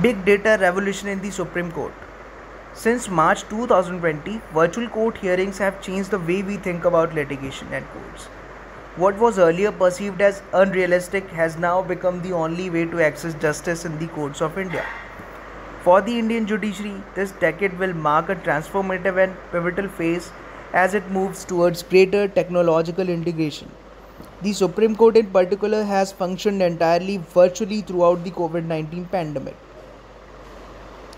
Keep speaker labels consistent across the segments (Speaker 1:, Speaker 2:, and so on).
Speaker 1: Big data revolution in the Supreme Court. Since March 2020, virtual court hearings have changed the way we think about litigation and courts. What was earlier perceived as unrealistic has now become the only way to access justice in the courts of India. For the Indian judiciary, this decade will mark a transformative and pivotal phase as it moves towards greater technological integration. The Supreme Court, in particular, has functioned entirely virtually throughout the COVID-19 pandemic.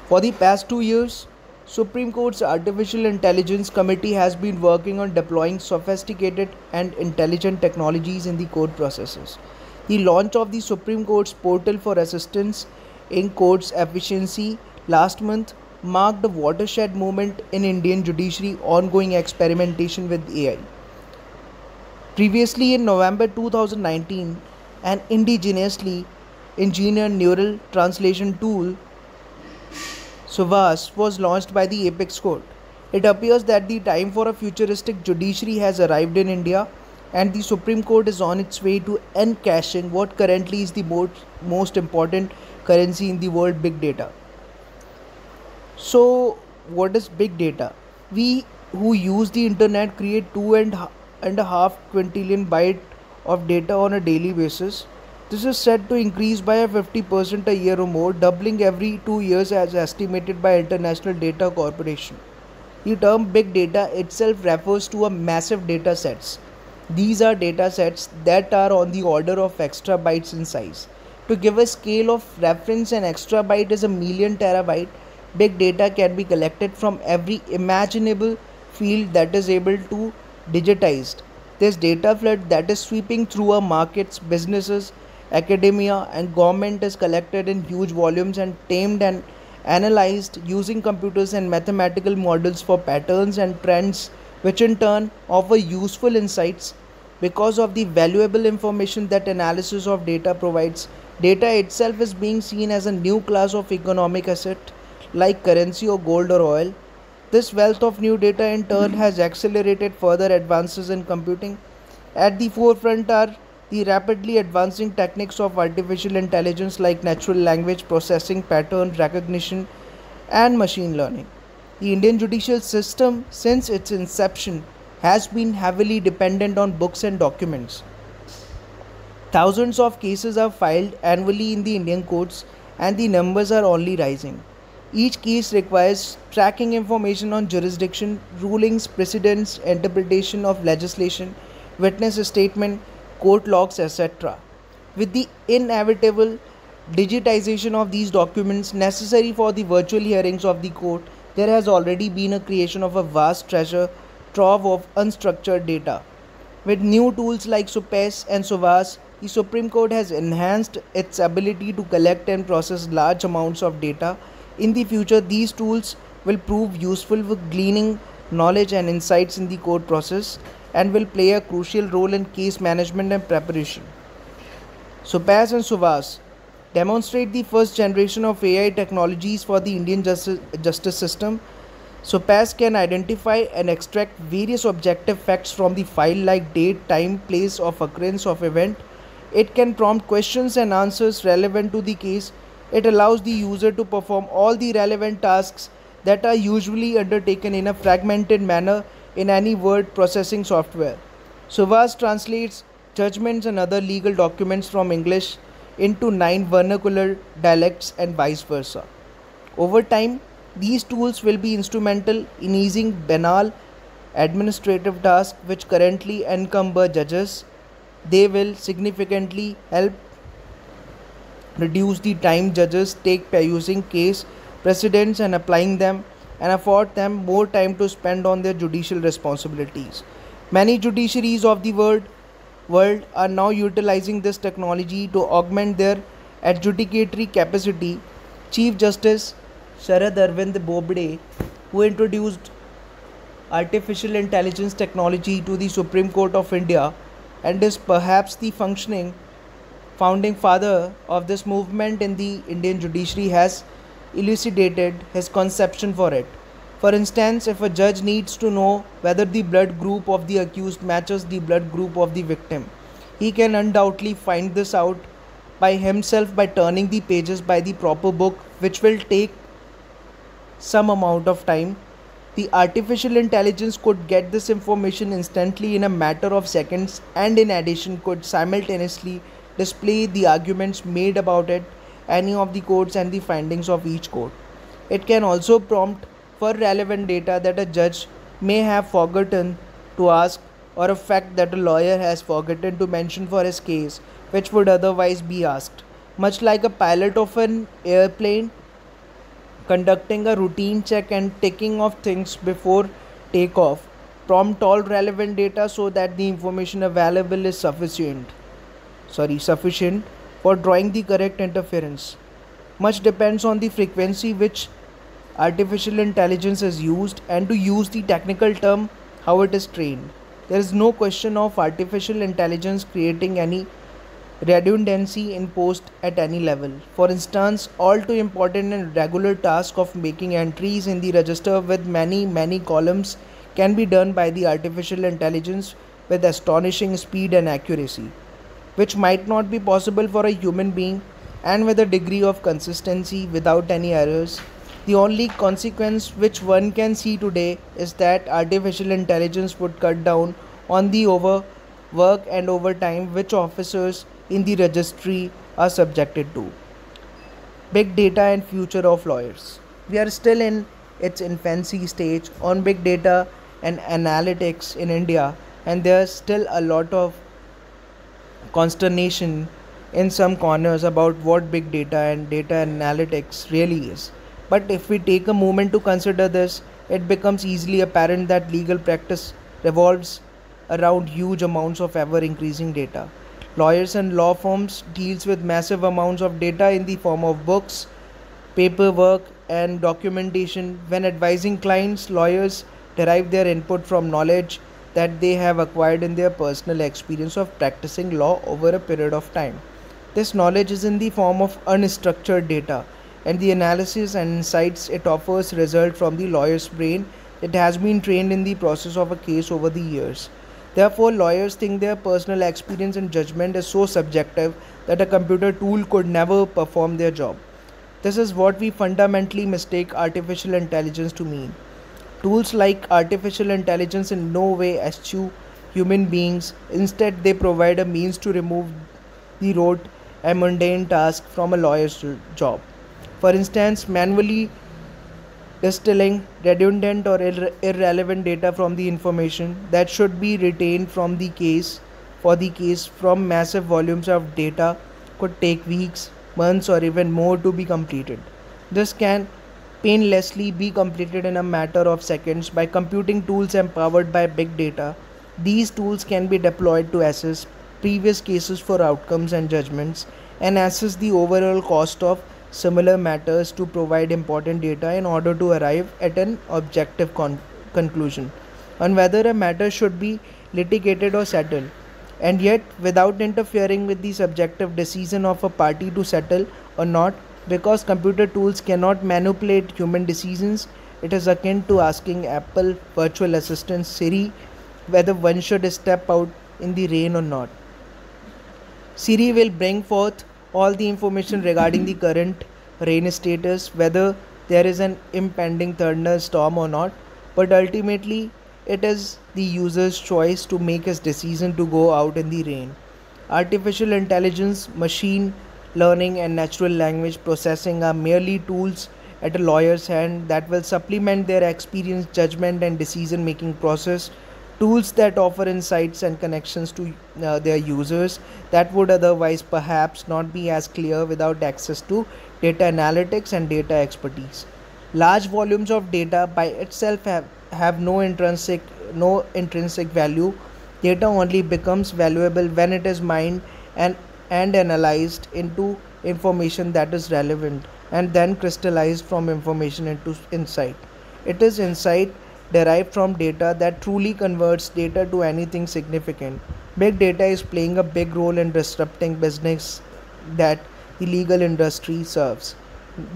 Speaker 1: For the past 2 years, Supreme Court's Artificial Intelligence Committee has been working on deploying sophisticated and intelligent technologies in the court processes. The launch of the Supreme Court's portal for assistance in courts efficiency last month marked a watershed moment in Indian judiciary ongoing experimentation with AI. Previously, in November 2019, an indigenously engineered neural translation tool Suvas was launched by the Apex Court. It appears that the time for a futuristic judiciary has arrived in India, and the Supreme Court is on its way to encashing what currently is the most important currency in the world, big data. So, what is big data? We who use the internet create and a half quintillion byte of data on a daily basis. This is said to increase by a 50% a year or more, doubling every 2 years as estimated by International Data Corporation. The term big data itself refers to a massive data sets. These are data sets that are on the order of exabytes in size. To give a scale of reference, an exabyte is a million terabyte. Big data can be collected from every imaginable field that is able to digitized. This data flood that is sweeping through our markets, businesses, academia, and government is collected in huge volumes and tamed and analyzed using computers and mathematical models for patterns and trends, which in turn offer useful insights. Because of the valuable information that analysis of data provides, data itself is being seen as a new class of economic asset like currency or gold or oil. This wealth of new data in turn has accelerated further advances in computing. At the forefront are the rapidly advancing techniques of artificial intelligence like natural language processing, pattern recognition, and machine learning. The Indian judicial system, since its inception, has been heavily dependent on books and documents. Thousands of cases are filed annually in the Indian courts, and the numbers are only rising. Each case requires tracking information on jurisdiction, rulings, precedents, interpretation of legislation, witness statement, court logs, etc. With the inevitable digitization of these documents necessary for the virtual hearings of the court, there has already been a creation of a vast treasure trove of unstructured data. With new tools like SUPES and SUVAS, the Supreme Court has enhanced its ability to collect and process large amounts of data. In the future, these tools will prove useful for gleaning knowledge and insights in the court process and will play a crucial role in case management and preparation. SUPAS and SUVAS demonstrate the first generation of AI technologies for the Indian justice system. SUPAS can identify and extract various objective facts from the file like date, time, place of occurrence of event. It can prompt questions and answers relevant to the case. It allows the user to perform all the relevant tasks that are usually undertaken in a fragmented manner in any word processing software. SUVAS translates judgments and other legal documents from English into 9 vernacular dialects and vice versa. Over time, these tools will be instrumental in easing banal administrative tasks which currently encumber judges. They will significantly help reduce the time judges take by using case precedents and applying them, and afford them more time to spend on their judicial responsibilities. Many judiciaries of the world are now utilizing this technology to augment their adjudicatory capacity. Chief Justice Sharad Arvind Bobde, who introduced artificial intelligence technology to the Supreme Court of India and is perhaps the functioning founding father of this movement in the Indian judiciary, has elucidated his conception for it. For instance, if a judge needs to know whether the blood group of the accused matches the blood group of the victim, he can undoubtedly find this out by himself by turning the pages by the proper book, which will take some amount of time. The artificial intelligence could get this information instantly in a matter of seconds, and in addition could simultaneously display the arguments made about it, any of the codes and the findings of each code. It can also prompt for relevant data that a judge may have forgotten to ask, or a fact that a lawyer has forgotten to mention for his case, which would otherwise be asked. Much like a pilot of an airplane conducting a routine check and ticking off things before takeoff, prompt all relevant data so that the information available is sufficient for drawing the correct interference. Much depends on the frequency which artificial intelligence is used, and to use the technical term, how it is trained. There is no question of artificial intelligence creating any redundancy in post at any level. For instance, all too important and regular task of making entries in the register with many columns can be done by the artificial intelligence with astonishing speed and accuracy, which might not be possible for a human being, and with a degree of consistency without any errors. The only consequence which one can see today is that artificial intelligence would cut down on the overwork and overtime which officers in the registry are subjected to. Big data and future of lawyers. We are still in its infancy stage on big data and analytics in India, and there's still a lot of consternation in some corners about what big data and data analytics really is. But if we take a moment to consider this, it becomes easily apparent that legal practice revolves around huge amounts of ever increasing data. Lawyers and law firms deals with massive amounts of data in the form of books, paperwork and documentation. When advising clients, lawyers derive their input from knowledge that they have acquired in their personal experience of practicing law over a period of time. This knowledge is in the form of unstructured data, and the analysis and insights it offers result from the lawyer's brain. It has been trained in the process of a case over the years. Therefore, lawyers think their personal experience and judgment is so subjective that a computer tool could never perform their job. This is what we fundamentally mistake artificial intelligence to mean. Tools like artificial intelligence in no way eschew human beings. Instead, they provide a means to remove the rote and mundane task from a lawyer's job. For instance, manually distilling redundant or irrelevant data from the information that should be retained from the case for the case from massive volumes of data could take weeks, months, or even more to be completed. This can painlessly be completed in a matter of seconds by computing tools empowered by big data. These tools can be deployed to assess previous cases for outcomes and judgments, and assess the overall cost of similar matters to provide important data in order to arrive at an objective conclusion on whether a matter should be litigated or settled, and yet without interfering with the subjective decision of a party to settle or not. Because computer tools cannot manipulate human decisions, it is akin to asking Apple virtual assistant Siri whether one should step out in the rain or not. Siri will bring forth all the information regarding the current rain status, whether there is an impending thunderstorm or not, but ultimately it is the user's choice to make his decision to go out in the rain. Artificial intelligence, machine learning, and natural language processing are merely tools at a lawyer's hand that will supplement their experience, judgment, and decision making process. Tools that offer insights and connections to their users that would otherwise perhaps not be as clear without access to data analytics and data expertise. Large volumes of data by itself have no intrinsic value. Data only becomes valuable when it is mined and analyzed into information that is relevant, and then crystallized from information into insight. It is insight derived from data that truly converts data to anything significant. Big data is playing a big role in disrupting business that the legal industry serves.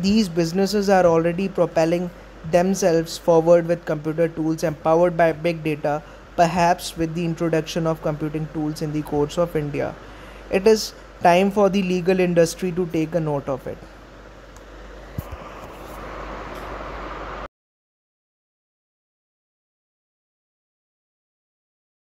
Speaker 1: These businesses are already propelling themselves forward with computer tools empowered by big data, perhaps with the introduction of computing tools in the courts of India. It is time for the legal industry to take a note of it.